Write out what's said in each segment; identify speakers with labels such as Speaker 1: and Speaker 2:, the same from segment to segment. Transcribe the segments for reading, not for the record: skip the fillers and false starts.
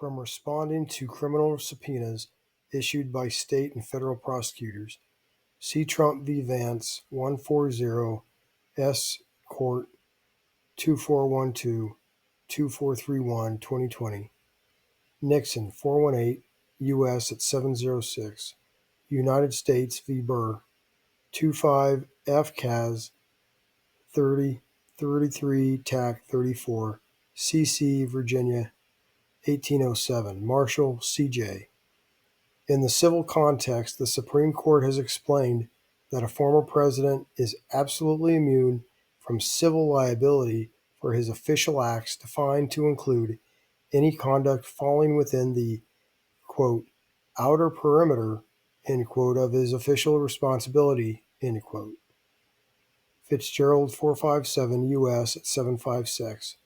Speaker 1: from responding to criminal subpoenas issued by state and federal prosecutors. See Trump v. Vance 140 S. Court 2412-2431-2020. Nixon 418 U.S. at 706. United States v. Burr 25 F. Cas 30 33 Tac 34 C.C. Virginia 1807. Marshall C.J. In the civil context, the Supreme Court has explained that a former president is absolutely immune from civil liability for his official acts defined to include any conduct falling within the, quote, outer perimeter, end quote, of his official responsibility, end quote. Fitzgerald 457 U.S. at 756.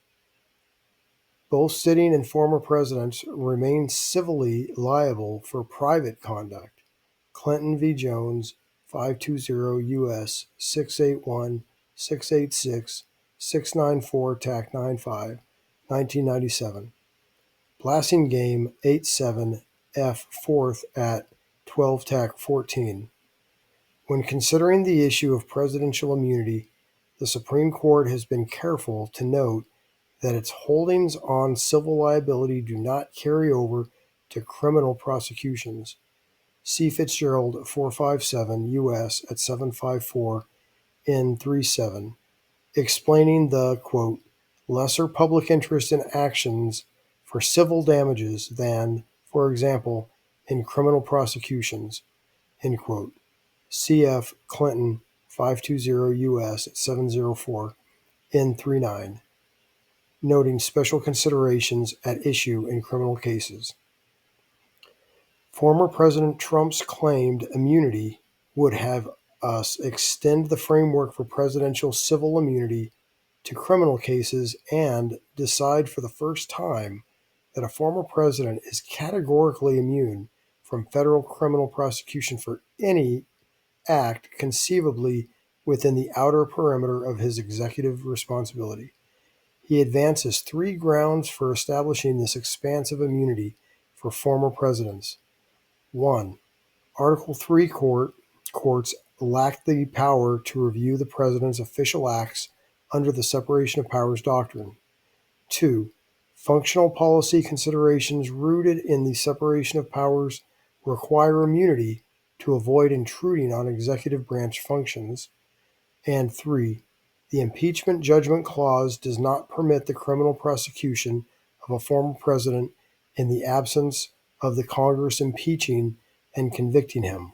Speaker 1: Both sitting and former presidents remain civilly liable for private conduct. Clinton v. Jones 520 U.S. 681 686 694 Tac 95 1997. Blasingame 87 F 4th at 12 Tac 14. When considering the issue of presidential immunity, the Supreme Court has been careful to note that its holdings on civil liability do not carry over to criminal prosecutions. See Fitzgerald 457 U.S. at 754 N 37, explaining the, quote, lesser public interest in actions for civil damages than, for example, in criminal prosecutions, end quote. C.F. Clinton 520 U.S. at 704 N 39, noting special considerations at issue in criminal cases. Former President Trump's claimed immunity would have us extend the framework for presidential civil immunity to criminal cases and decide for the first time that a former president is categorically immune from federal criminal prosecution for any act conceivably within the outer perimeter of his executive responsibility. He advances three grounds for establishing this expansive immunity for former presidents. 1. Article 3 courts lack the power to review the president's official acts under the separation of powers doctrine. 2. Functional policy considerations rooted in the separation of powers require immunity to avoid intruding on executive branch functions. And 3. The impeachment judgment clause does not permit the criminal prosecution of a former president in the absence of the Congress impeaching and convicting him.